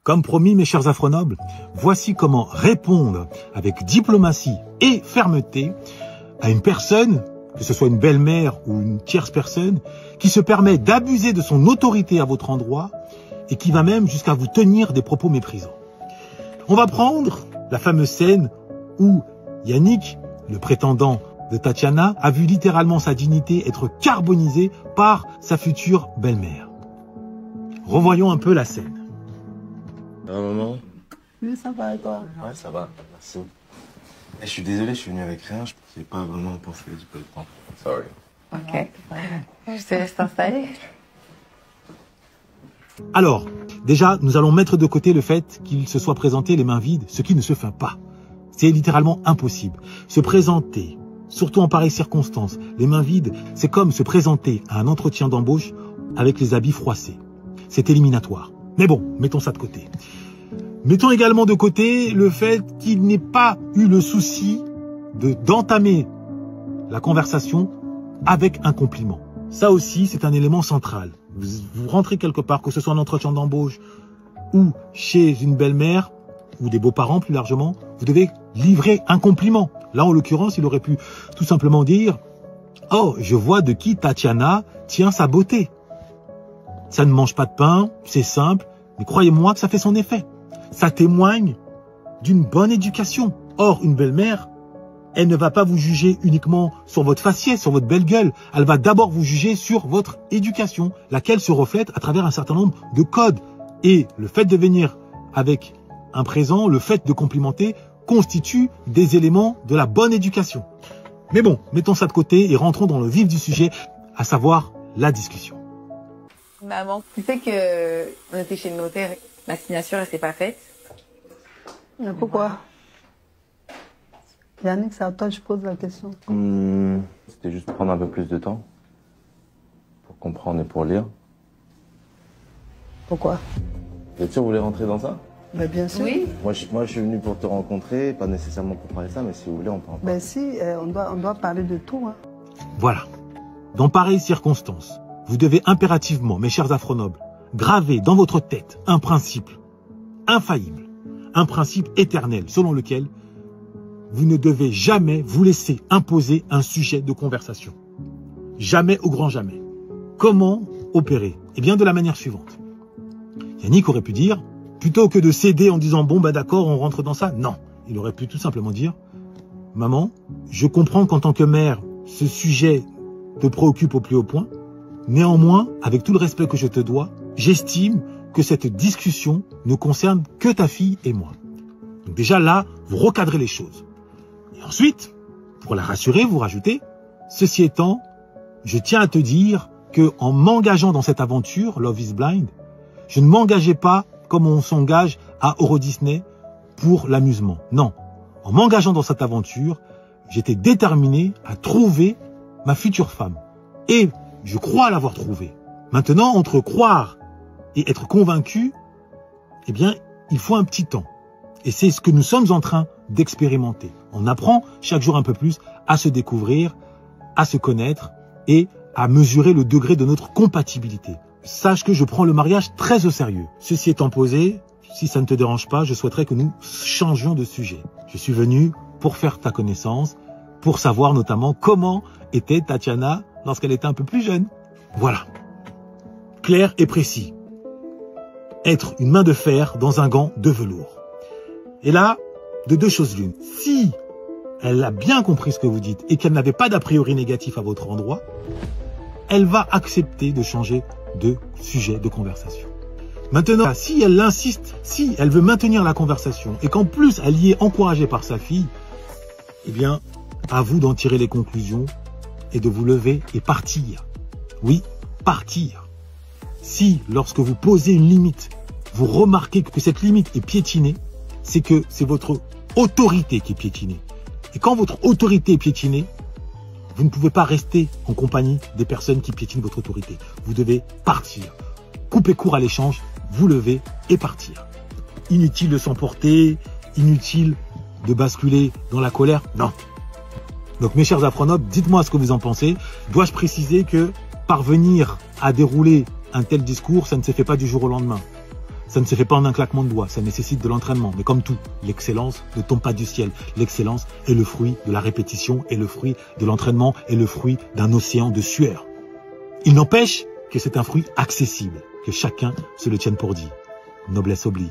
Comme promis, mes chers afronobles, voici comment répondre avec diplomatie et fermeté à une personne, que ce soit une belle-mère ou une tierce personne, qui se permet d'abuser de son autorité à votre endroit et qui va même jusqu'à vous tenir des propos méprisants. On va prendre la fameuse scène où Yannick, le prétendant de Tatiana, a vu littéralement sa dignité être carbonisée par sa future belle-mère. Revoyons un peu la scène. Maman? Oui, ça va et toi? Ouais, ça va, merci. Je suis désolé, je suis venu avec rien, je n'ai pas vraiment pensé du peu de temps. Sorry. Ok. Je te laisse t'installer. Alors, déjà, nous allons mettre de côté le fait qu'il se soit présenté les mains vides, ce qui ne se fait pas. C'est littéralement impossible. Se présenter, surtout en pareilles circonstances, les mains vides, c'est comme se présenter à un entretien d'embauche avec les habits froissés. C'est éliminatoire. Mais bon, mettons ça de côté. Mettons également de côté le fait qu'il n'ait pas eu le souci d'entamer la conversation avec un compliment. Ça aussi, c'est un élément central. Vous rentrez quelque part, que ce soit en entretien d'embauche ou chez une belle-mère ou des beaux-parents plus largement, vous devez livrer un compliment. Là, en l'occurrence, il aurait pu tout simplement dire « Oh, je vois de qui Tatiana tient sa beauté. Ça ne mange pas de pain, c'est simple, mais croyez-moi que ça fait son effet. Ça témoigne d'une bonne éducation. Or, une belle-mère, elle ne va pas vous juger uniquement sur votre faciès, sur votre belle gueule. Elle va d'abord vous juger sur votre éducation, laquelle se reflète à travers un certain nombre de codes. Et le fait de venir avec un présent, le fait de complimenter, constitue des éléments de la bonne éducation. Mais bon, mettons ça de côté et rentrons dans le vif du sujet, à savoir la discussion. Maman, tu sais que on était chez le notaire, la signature elle s'est pas faite. Mais pourquoi? Yannick, c'est à toi que je pose la question. C'était juste prendre un peu plus de temps pour comprendre et pour lire. Pourquoi? Vous êtes sûr que vous voulez rentrer dans ça? Ben bien sûr. Oui. Moi, je suis venu pour te rencontrer, pas nécessairement pour parler de ça, mais si vous voulez, on peut en parler. Ben si, on doit parler de tout. Hein. Voilà. Dans pareilles circonstances, vous devez impérativement, mes chers afronobles, graver dans votre tête un principe infaillible, un principe éternel selon lequel vous ne devez jamais vous laisser imposer un sujet de conversation. Jamais au grand jamais. Comment opérer? Eh bien, de la manière suivante. Yannick aurait pu dire, plutôt que de céder en disant « bon, bah d'accord, on rentre dans ça », non. Il aurait pu tout simplement dire « Maman, je comprends qu'en tant que mère, ce sujet te préoccupe au plus haut point. Néanmoins, avec tout le respect que je te dois, j'estime que cette discussion ne concerne que ta fille et moi. » Donc déjà là, vous recadrez les choses. Et ensuite, pour la rassurer, vous rajoutez « Ceci étant, je tiens à te dire que en m'engageant dans cette aventure, Love is Blind, je ne m'engageais pas comme on s'engage à Euro Disney pour l'amusement. Non, en m'engageant dans cette aventure, j'étais déterminé à trouver ma future femme. Et je crois l'avoir trouvée. Maintenant, entre croire et être convaincu, eh bien, il faut un petit temps. Et c'est ce que nous sommes en train d'expérimenter. On apprend chaque jour un peu plus à se découvrir, à se connaître et à mesurer le degré de notre compatibilité. Sache que je prends le mariage très au sérieux. Ceci étant posé, si ça ne te dérange pas, je souhaiterais que nous changions de sujet. Je suis venu pour faire ta connaissance, pour savoir notamment comment était Tatiana lorsqu'elle était un peu plus jeune. Voilà. Clair et précis. Être une main de fer dans un gant de velours. Et là, de deux choses l'une. Si elle a bien compris ce que vous dites et qu'elle n'avait pas d'a priori négatif à votre endroit, elle va accepter de changer de sujet de conversation. Maintenant, si elle insiste, si elle veut maintenir la conversation et qu'en plus elle y est encouragée par sa fille, eh bien, à vous d'en tirer les conclusions et de vous lever et partir. Oui, partir. Si, lorsque vous posez une limite, vous remarquez que cette limite est piétinée, c'est que c'est votre autorité qui est piétinée. Et quand votre autorité est piétinée, vous ne pouvez pas rester en compagnie des personnes qui piétinent votre autorité. Vous devez partir. Couper court à l'échange, vous lever et partir. Inutile de s'emporter, inutile de basculer dans la colère, non. Donc mes chers afronobes, dites-moi ce que vous en pensez. Dois-je préciser que parvenir à dérouler un tel discours, ça ne se fait pas du jour au lendemain. Ça ne se fait pas en un claquement de doigts, ça nécessite de l'entraînement. Mais comme tout, l'excellence ne tombe pas du ciel. L'excellence est le fruit de la répétition, est le fruit de l'entraînement, est le fruit d'un océan de sueur. Il n'empêche que c'est un fruit accessible, que chacun se le tienne pour dit. Noblesse oblige.